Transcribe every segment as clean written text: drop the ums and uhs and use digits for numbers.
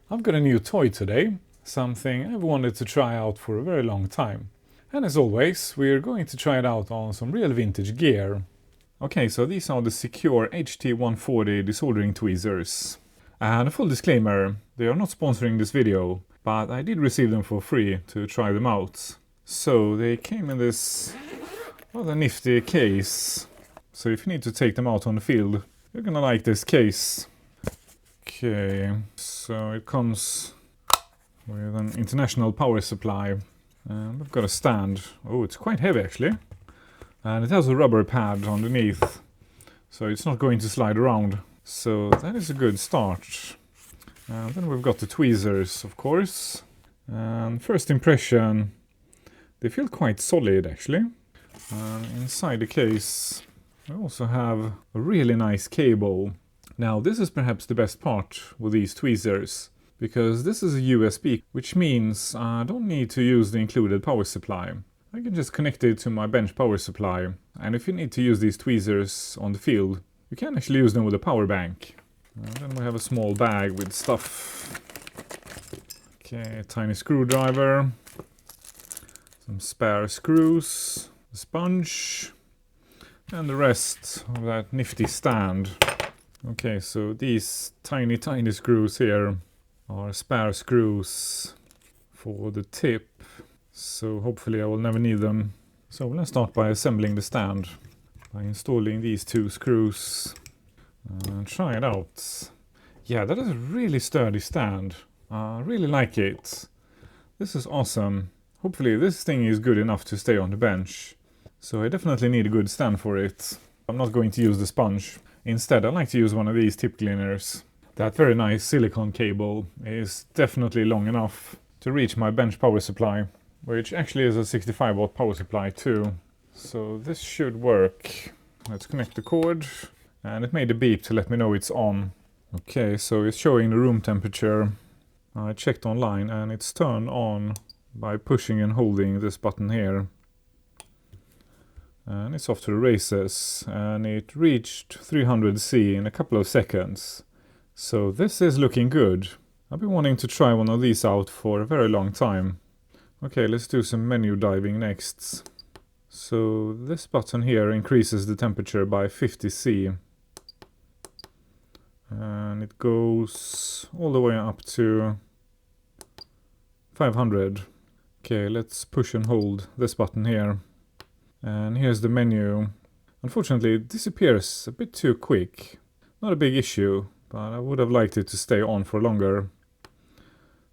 I've got a new toy today, something I've wanted to try out for a very long time. And as always, we're going to try it out on some real vintage gear. Okay, so these are the SEQURE HT140 desoldering tweezers. And a full disclaimer, they are not sponsoring this video, but I did receive them for free to try them out. So they came in this rather nifty case. So if you need to take them out on the field, you're gonna like this case. Okay, so it comes with an international power supply. And we've got a stand. Oh, it's quite heavy actually. And it has a rubber pad underneath, so it's not going to slide around. So that is a good start. And then we've got the tweezers, of course. And first impression, they feel quite solid actually. Inside the case, we also have a really nice cable. Now this is perhaps the best part with these tweezers, because this is a USB, which means I don't need to use the included power supply. I can just connect it to my bench power supply, and if you need to use these tweezers on the field, you can actually use them with a power bank. And then we have a small bag with stuff. Okay, a tiny screwdriver, some spare screws, a sponge, and the rest of that nifty stand. Okay, so these tiny screws here are spare screws for the tip. So hopefully I will never need them. So let's start by assembling the stand by installing these two screws and try it out. Yeah, that is a really sturdy stand. I really like it. This is awesome. Hopefully this thing is good enough to stay on the bench. So I definitely need a good stand for it. I'm not going to use the sponge. Instead I like to use one of these tip cleaners. That very nice silicone cable is definitely long enough to reach my bench power supply, which actually is a 65 watt power supply too. So this should work. Let's connect the cord, and it made a beep to let me know it's on. Okay, so it's showing the room temperature. I checked online and it's turned on by pushing and holding this button here. And it's off to the races, and it reached 300 C in a couple of seconds. So this is looking good. I've been wanting to try one of these out for a very long time. Okay, let's do some menu diving next. So this button here increases the temperature by 50 C. And it goes all the way up to 500. Okay, let's push and hold this button here. And here's the menu. Unfortunately, it disappears a bit too quick. Not a big issue, but I would have liked it to stay on for longer.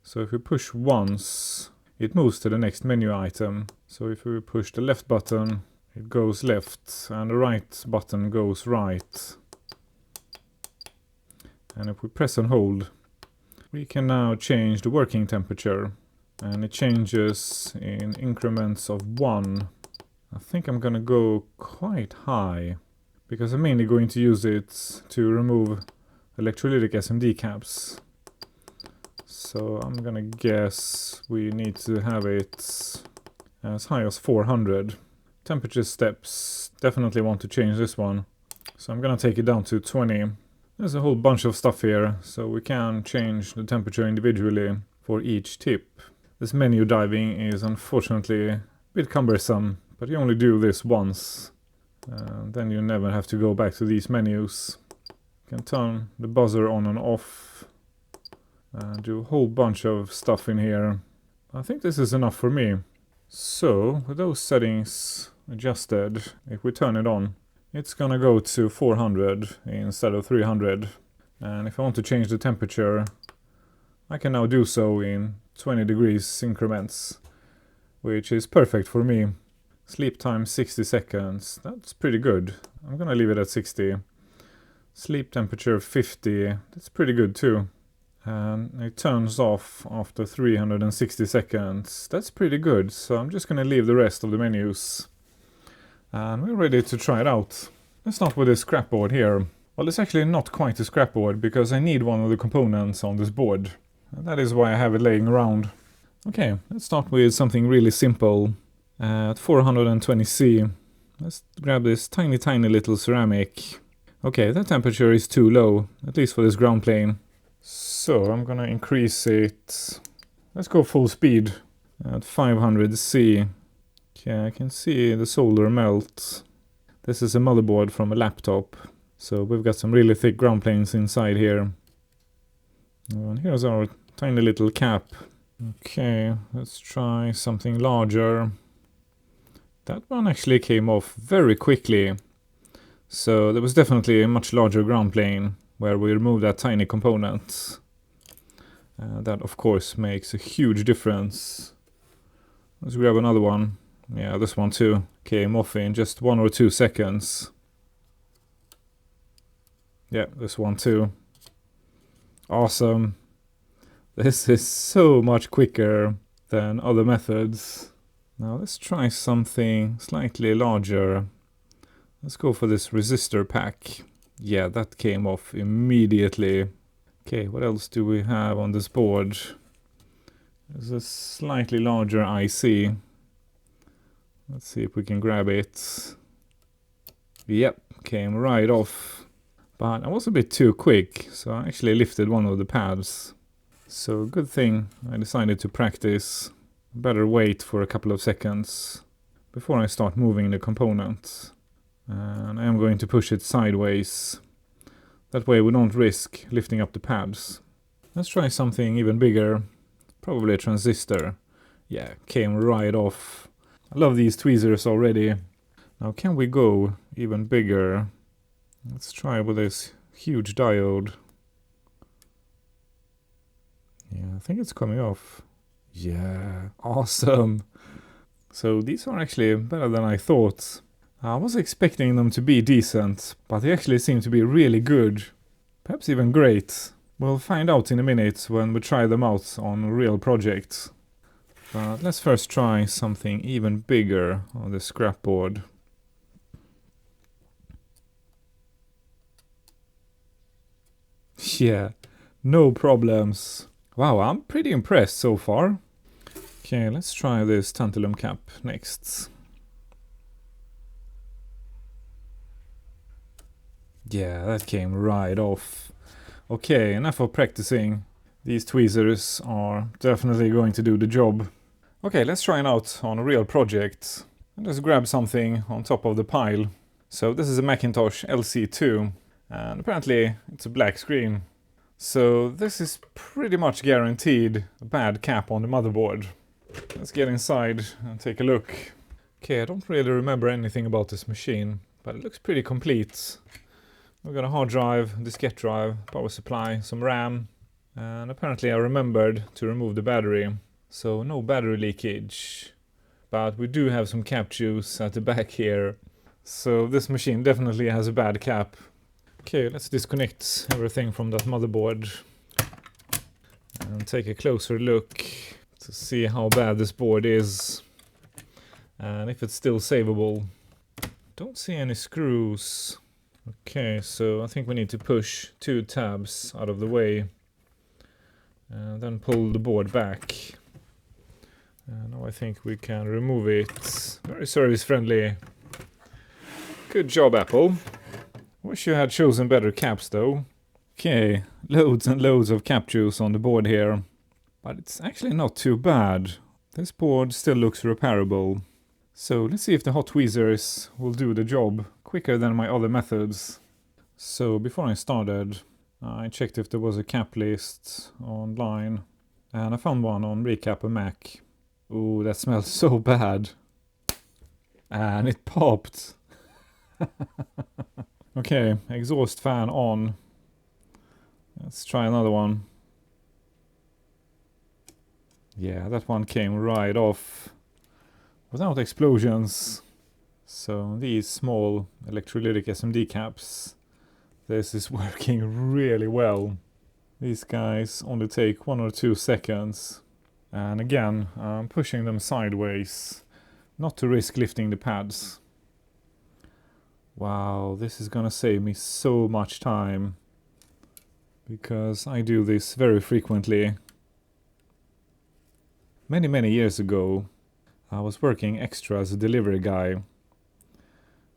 So if we push once, it moves to the next menu item. So if we push the left button, it goes left, and the right button goes right. And if we press and hold, we can now change the working temperature. And it changes in increments of 1. I think I'm gonna go quite high, because I'm mainly going to use it to remove electrolytic SMD caps. So I'm gonna guess we need to have it as high as 400. Temperature steps, definitely want to change this one. So I'm gonna take it down to 20. There's a whole bunch of stuff here, so we can change the temperature individually for each tip. This menu diving is unfortunately a bit cumbersome, but you only do this once. Then you never have to go back to these menus. You can turn the buzzer on and off. Do a whole bunch of stuff in here. I think this is enough for me. So, with those settings adjusted, if we turn it on, it's gonna go to 400 instead of 300. And if I want to change the temperature, I can now do so in 20 degrees increments, which is perfect for me. Sleep time 60 seconds, that's pretty good. I'm gonna leave it at 60. Sleep temperature 50, that's pretty good too. And it turns off after 360 seconds. That's pretty good, so I'm just gonna leave the rest of the menus. And we're ready to try it out. Let's start with this scrap board here. Well, it's actually not quite a scrap board, because I need one of the components on this board. And that is why I have it laying around. Okay, let's start with something really simple. At 420 C, let's grab this tiny little ceramic. Okay, that temperature is too low, at least for this ground plane. So I'm gonna increase it. Let's go full speed at 500 C. Okay, I can see the solder melt. This is a motherboard from a laptop. So we've got some really thick ground planes inside here. And here's our tiny little cap. Okay, let's try something larger. That one actually came off very quickly. So there was definitely a much larger ground plane where we removed that tiny component. That of course makes a huge difference. Let's grab another one. Yeah, this one too came off in just 1 or 2 seconds. Yeah, this one too. Awesome. This is so much quicker than other methods. Now let's try something slightly larger. Let's go for this resistor pack. Yeah, that came off immediately. Okay, what else do we have on this board? There's a slightly larger IC. Let's see if we can grab it. Yep, came right off. But I was a bit too quick, so I actually lifted one of the pads. So good thing I decided to practice. Better wait for a couple of seconds before I start moving the component. And I am going to push it sideways. That way we don't risk lifting up the pads. Let's try something even bigger. Probably a transistor. Yeah, came right off. I love these tweezers already. Now can we go even bigger? Let's try with this huge diode. Yeah, I think it's coming off. Yeah, awesome. So these are actually better than I thought. I was expecting them to be decent, but they actually seem to be really good. Perhaps even great. We'll find out in a minute when we try them out on real projects. But let's first try something even bigger on the scrap board. Yeah, no problems. Wow, I'm pretty impressed so far. Okay, let's try this tantalum cap next. Yeah, that came right off. Okay, enough of practicing. These tweezers are definitely going to do the job. Okay, let's try it out on a real project. And just grab something on top of the pile. So this is a Macintosh LC2, and apparently it's a black screen. So this is pretty much guaranteed a bad cap on the motherboard. Let's get inside and take a look. Okay, I don't really remember anything about this machine, but it looks pretty complete. We've got a hard drive, diskette drive, power supply, some RAM, and apparently I remembered to remove the battery, so no battery leakage. But we do have some cap juice at the back here, so this machine definitely has a bad cap. Okay, let's disconnect everything from that motherboard and take a closer look to see how bad this board is and if it's still savable. Don't see any screws. Okay, so I think we need to push 2 tabs out of the way and then pull the board back. Now I think we can remove it. Very service friendly. Good job, Apple. Wish you had chosen better caps though. Okay, loads and loads of cap juice on the board here. But it's actually not too bad. This board still looks repairable. So let's see if the hot tweezers will do the job quicker than my other methods. So before I started, I checked if there was a cap list online. And I found one on Recap a Mac. Ooh, that smells so bad. And it popped. Okay, exhaust fan on. Let's try another one. Yeah, that one came right off without explosions. So these small electrolytic SMD caps, this is working really well. These guys only take 1 or 2 seconds. And again, I'm pushing them sideways, not to risk lifting the pads. Wow, this is gonna save me so much time, because I do this very frequently. Many years ago, I was working extra as a delivery guy,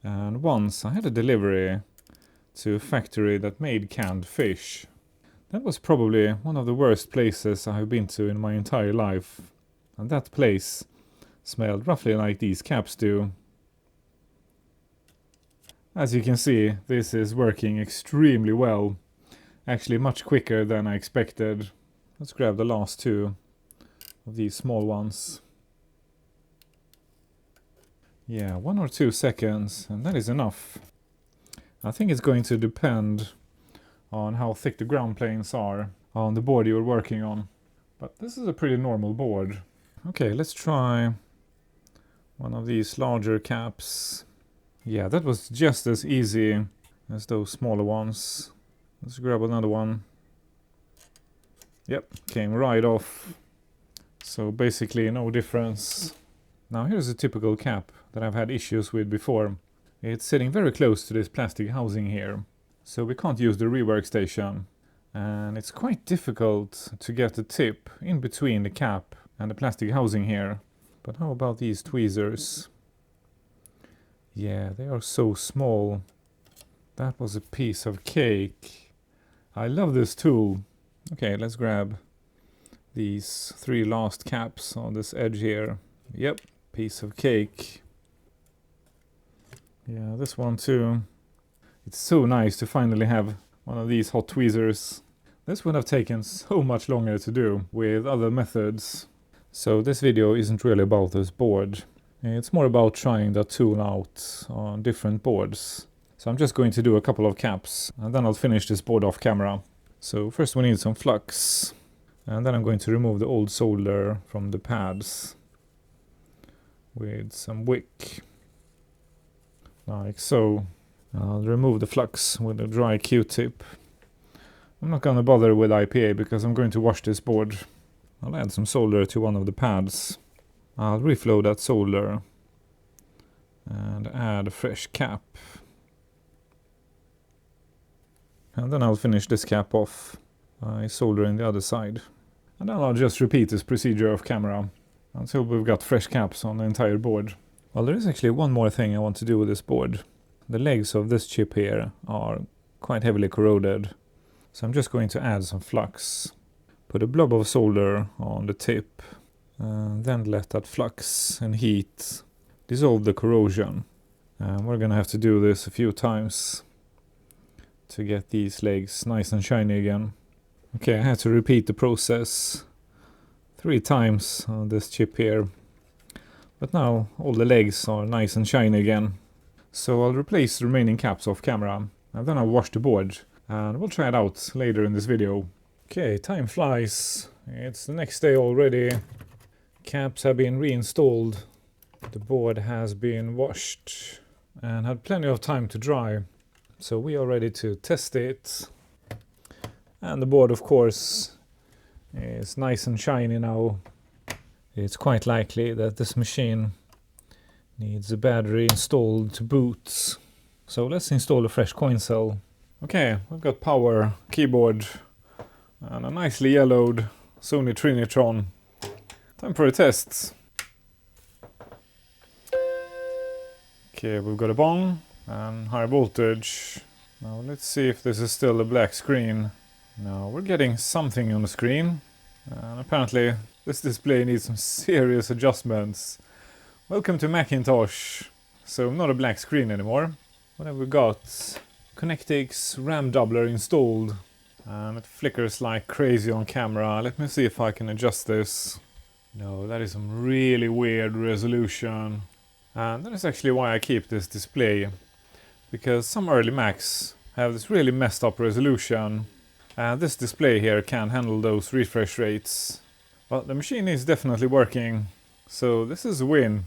and once I had a delivery to a factory that made canned fish. That was probably one of the worst places I have been to in my entire life. And that place smelled roughly like these caps do. As you can see, this is working extremely well. Actually much quicker than I expected. Let's grab the last two of these small ones. Yeah, 1 or 2 seconds, and that is enough. I think it's going to depend on how thick the ground planes are on the board you're working on. But this is a pretty normal board. Okay, let's try one of these larger caps. Yeah, that was just as easy as those smaller ones. Let's grab another one. Yep, came right off. So basically no difference. Now here's a typical cap that I've had issues with before. It's sitting very close to this plastic housing here. So we can't use the rework station. And it's quite difficult to get the tip in between the cap and the plastic housing here. But how about these tweezers? Yeah, they are so small. That was a piece of cake. I love this tool. Okay, let's grab these 3 last caps on this edge here. Yep, piece of cake. Yeah, this one too. It's so nice to finally have one of these hot tweezers. This would have taken so much longer to do with other methods. So this video isn't really about this board. It's more about trying that tool out on different boards. So I'm just going to do a couple of caps and then I'll finish this board off camera. So first we need some flux. And then I'm going to remove the old solder from the pads with some wick. Like so. I'll remove the flux with a dry Q-tip. I'm not going to bother with IPA because I'm going to wash this board. I'll add some solder to one of the pads. I'll reflow that solder and add a fresh cap. And then I'll finish this cap off by soldering the other side. And then I'll just repeat this procedure off camera until we've got fresh caps on the entire board. Well, there is actually one more thing I want to do with this board. The legs of this chip here are quite heavily corroded. So I'm just going to add some flux. Put a blob of solder on the tip. And then let that flux and heat dissolve the corrosion. And we're gonna have to do this a few times to get these legs nice and shiny again. Okay, I had to repeat the process 3 times on this chip here. But now all the legs are nice and shiny again. So I'll replace the remaining caps off camera and then I'll wash the board and we'll try it out later in this video. Okay, time flies. It's the next day already. Caps have been reinstalled. The board has been washed and had plenty of time to dry. So we are ready to test it. And the board, of course, is nice and shiny now. It's quite likely that this machine needs a battery installed to boot. So let's install a fresh coin cell. Okay, we've got power, keyboard, and a nicely yellowed Sony Trinitron. Time for a test. Okay, we've got a bong and high voltage. Now let's see if this is still a black screen. Now we're getting something on the screen. And apparently this display needs some serious adjustments. Welcome to Macintosh. So not a black screen anymore. What have we got? Connectix RAM doubler installed. And it flickers like crazy on camera. Let me see if I can adjust this. No, that is some really weird resolution. And that is actually why I keep this display. Because some early Macs have this really messed up resolution. And this display here can handle those refresh rates. But the machine is definitely working. So this is a win.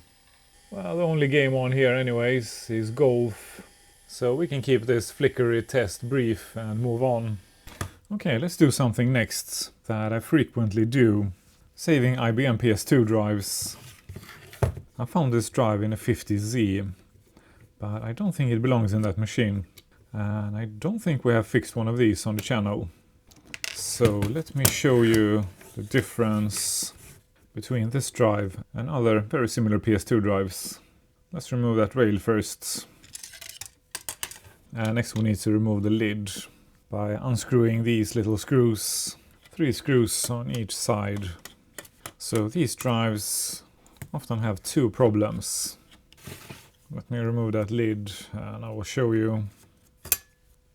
Well, the only game on here anyways is golf. So we can keep this flickery test brief and move on. Okay, let's do something next that I frequently do. Saving IBM PS2 drives. I found this drive in a 50Z, but I don't think it belongs in that machine. And I don't think we have fixed one of these on the channel. So let me show you the difference between this drive and other very similar PS2 drives. Let's remove that rail first. And next we need to remove the lid. by unscrewing these little screws, 3 screws on each side. So these drives often have 2 problems. Let me remove that lid and I will show you.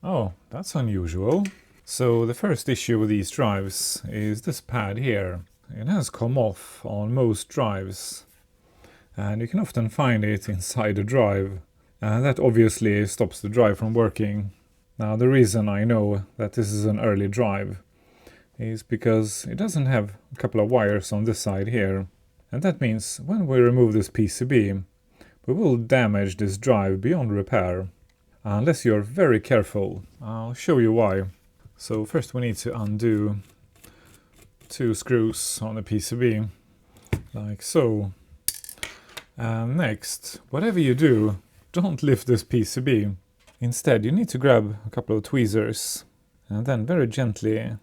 Oh, that's unusual. So the first issue with these drives is this pad here. It has come off on most drives, and you can often find it inside the drive. And that obviously stops the drive from working. Now the reason I know that this is an early drive is because it doesn't have a couple of wires on this side here. And that means when we remove this PCB, we will damage this drive beyond repair. Unless you're very careful. I'll show you why. So first we need to undo 2 screws on the PCB, like so. And next, whatever you do, don't lift this PCB. Instead, you need to grab a couple of tweezers and then very gently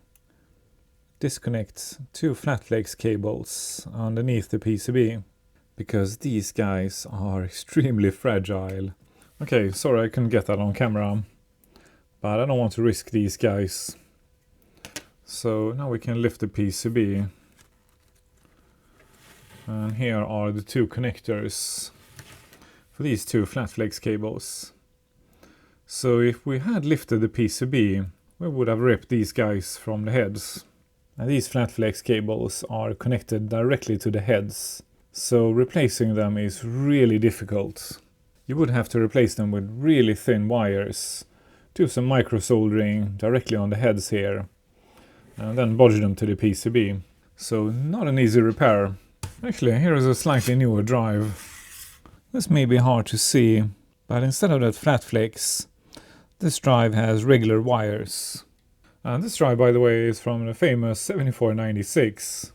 disconnect 2 flat flex cables underneath the PCB, because these guys are extremely fragile. Okay, sorry I couldn't get that on camera, but I don't want to risk these guys. So now we can lift the PCB. And here are the 2 connectors for these 2 flat flex cables. So if we had lifted the PCB, we would have ripped these guys from the heads. And these flat flex cables are connected directly to the heads, so replacing them is really difficult. You would have to replace them with really thin wires, do some micro soldering directly on the heads here, and then bodge them to the PCB. So not an easy repair. Actually, here is a slightly newer drive. This may be hard to see, but instead of that flat flex, this drive has regular wires. And this drive, by the way, is from the famous 7496,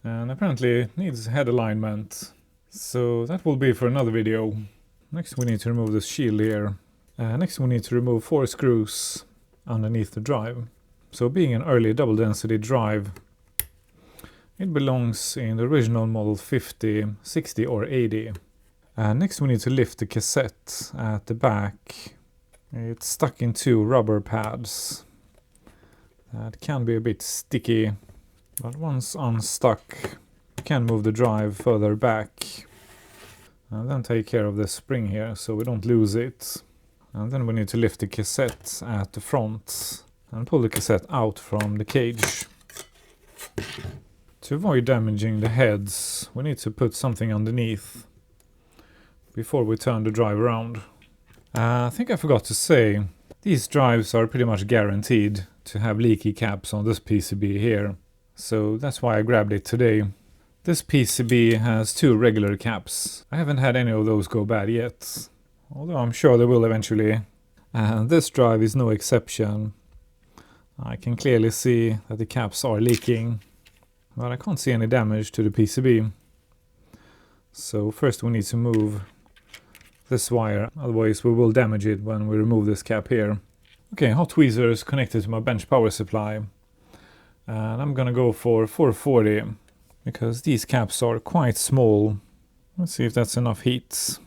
and apparently it needs head alignment. So that will be for another video. Next we need to remove this shield here. Next we need to remove 4 screws underneath the drive. So being an early double density drive, it belongs in the original model 50, 60 or 80. Next we need to lift the cassette at the back. It's stuck in 2 rubber pads. That can be a bit sticky, but once unstuck, you can move the drive further back. And then take care of the spring here so we don't lose it. And then we need to lift the cassette at the front and pull the cassette out from the cage. To avoid damaging the heads, we need to put something underneath before we turn the drive around. I think I forgot to say, these drives are pretty much guaranteed to have leaky caps on this PCB here. So that's why I grabbed it today. This PCB has 2 regular caps. I haven't had any of those go bad yet, although I'm sure they will eventually. And this drive is no exception. I can clearly see that the caps are leaking, but I can't see any damage to the PCB. So first we need to move this wire, otherwise we will damage it when we remove this cap here. Okay, hot tweezers connected to my bench power supply. And I'm gonna go for 440, because these caps are quite small. Let's see if that's enough heat.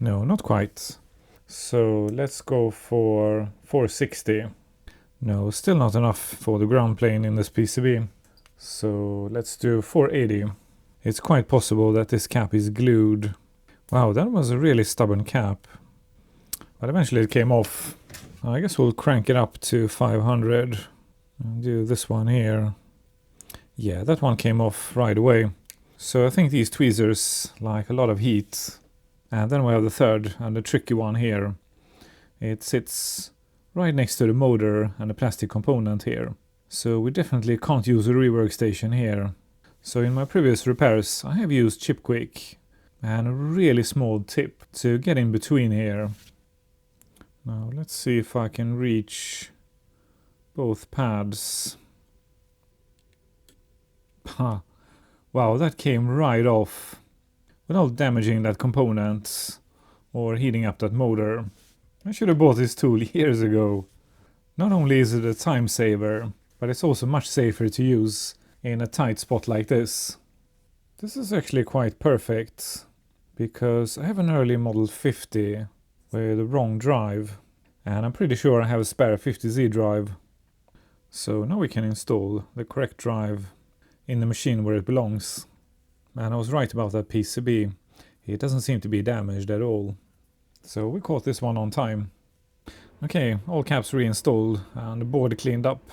No, not quite. So let's go for 460. No, still not enough for the ground plane in this PCB. So let's do 480. It's quite possible that this cap is glued. Wow, that was a really stubborn cap. But eventually it came off. I guess we'll crank it up to 500 and do this one here. Yeah, that one came off right away. So I think these tweezers like a lot of heat. And then we have the third and the tricky one here. It sits right next to the motor and the plastic component here. So we definitely can't use a rework station here. So in my previous repairs I have used Chipquik and a really small tip to get in between here. Now let's see if I can reach both pads. Wow, that came right off without damaging that component or heating up that motor. I should have bought this tool years ago. Not only is it a time saver, but it's also much safer to use in a tight spot like this. This is actually quite perfect, because I have an early model 50 with the wrong drive, And I'm pretty sure I have a spare 50Z drive. So now we can install the correct drive in the machine where it belongs. And I was right about that PCB. It doesn't seem to be damaged at all. So we caught this one on time. Okay, all caps reinstalled and the board cleaned up.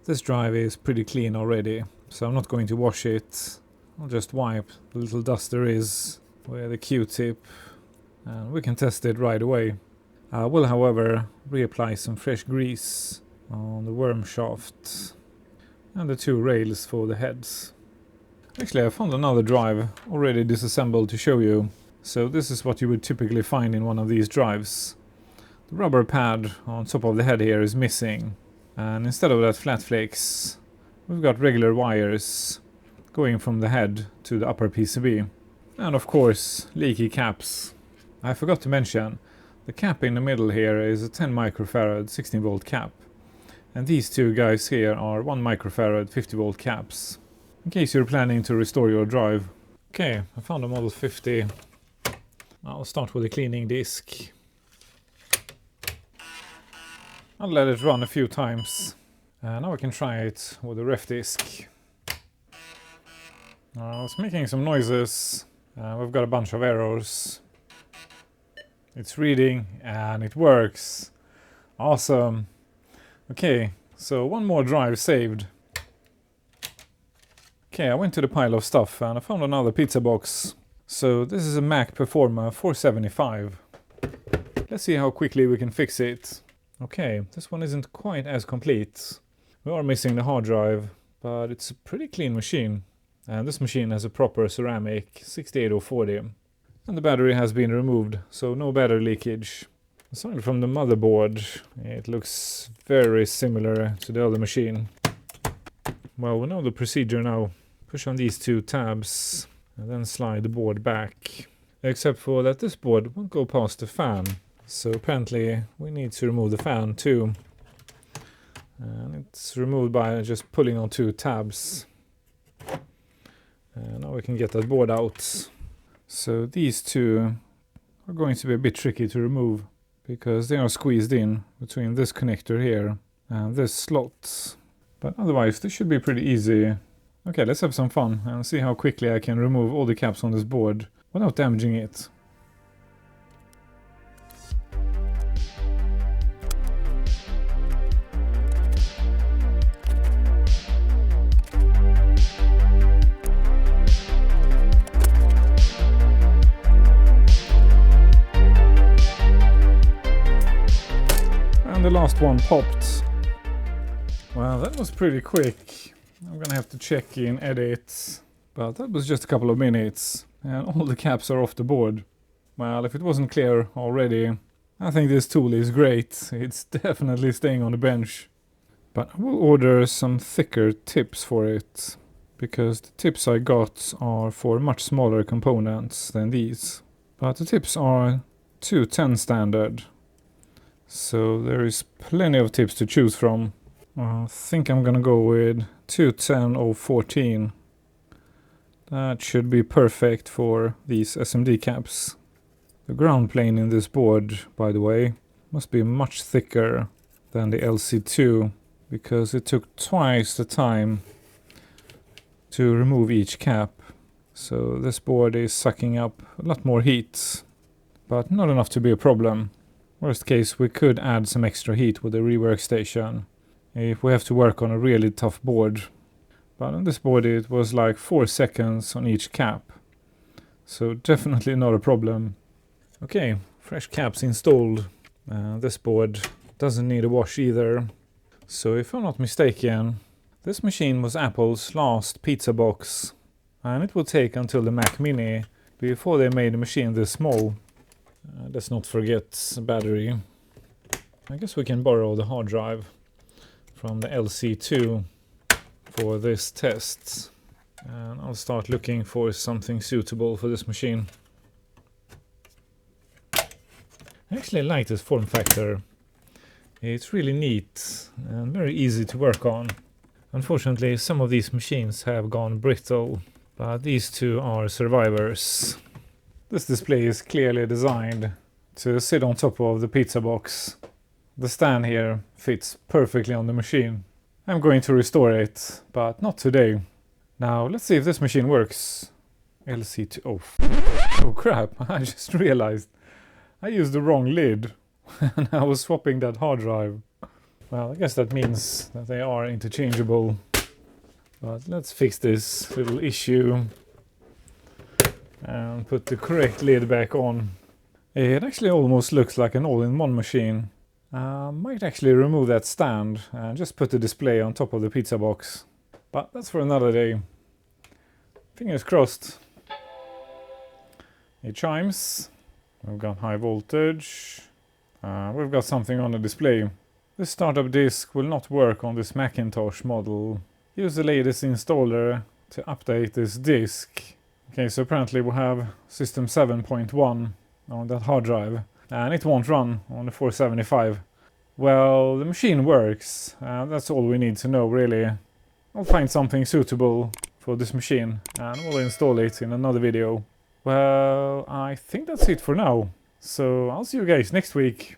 This drive is pretty clean already, so I'm not going to wash it. I'll just wipe the little dust there is with a Q-tip and we can test it right away. I will, however, reapply some fresh grease on the worm shaft and the two rails for the heads. Actually, I found another drive already disassembled to show you. So this is what you would typically find in one of these drives. The rubber pad on top of the head here is missing. And instead of that flat flakes, we've got regular wires going from the head to the upper PCB. And of course, leaky caps. I forgot to mention, the cap in the middle here is a 10 microfarad 16 volt cap. And these two guys here are 1 microfarad 50 volt caps. In case you're planning to restore your drive. Okay, I found a Model 50. I'll start with a cleaning disc. I'll let it run a few times. Now I can try it with a ref disc. It's making some noises. We've got a bunch of errors. It's reading and it works. Awesome. Okay, so one more drive saved. Okay, I went to the pile of stuff and I found another pizza box. So this is a Mac Performa 475. Let's see how quickly we can fix it. Okay, this one isn't quite as complete. We are missing the hard drive, but it's a pretty clean machine. And this machine has a proper ceramic 68040. And the battery has been removed, so no battery leakage. Aside from the motherboard, it looks very similar to the other machine. Well, we know the procedure now. Push on these two tabs and then slide the board back. Except for that this board won't go past the fan. So apparently we need to remove the fan too. And it's removed by just pulling on two tabs. And now we can get that board out. So these two are going to be a bit tricky to remove because they are squeezed in between this connector here and this slot. But otherwise this should be pretty easy. Okay, let's have some fun and see how quickly I can remove all the caps on this board without damaging it. And the last one popped. Well, that was pretty quick. I'm gonna have to check in edits, but that was just a couple of minutes and all the caps are off the board. Well, if it wasn't clear already, I think this tool is great. It's definitely staying on the bench. But I will order some thicker tips for it, because the tips I got are for much smaller components than these. But the tips are 210 standard, so there is plenty of tips to choose from. I think I'm gonna go with 210/014. That should be perfect for these SMD caps. The ground plane in this board, by the way, must be much thicker than the LC2 because it took twice the time to remove each cap. So this board is sucking up a lot more heat, but not enough to be a problem. Worst case, we could add some extra heat with the rework station if we have to work on a really tough board. But on this board it was like 4 seconds on each cap, so definitely not a problem. Okay, fresh caps installed. This board doesn't need a wash either. So if I'm not mistaken, this machine was Apple's last pizza box, and it will take until the Mac Mini before they made a machine this small. Let's not forget battery. I guess we can borrow the hard drive from the LC2 for this test, and I'll start looking for something suitable for this machine. I actually like this form factor. It's really neat and very easy to work on. Unfortunately, some of these machines have gone brittle, but these two are survivors. This display is clearly designed to sit on top of the pizza box. The stand here fits perfectly on the machine. I'm going to restore it, but not today. Now let's see if this machine works. LC2... oh crap, I just realized I used the wrong lid and I was swapping that hard drive. Well, I guess that means that they are interchangeable. But let's fix this little issue and put the correct lid back on. It actually almost looks like an all-in-one machine. Might actually remove that stand and just put the display on top of the pizza box. But that's for another day. Fingers crossed. It chimes. We've got high voltage. We've got something on the display. This startup disk will not work on this Macintosh model. Use the latest installer to update this disk. Okay, so apparently we have system 7.1 on that hard drive. And it won't run on the 475. Well, the machine works. That's all we need to know, really. I'll find something suitable for this machine and we'll install it in another video. Well, I think that's it for now. So I'll see you guys next week.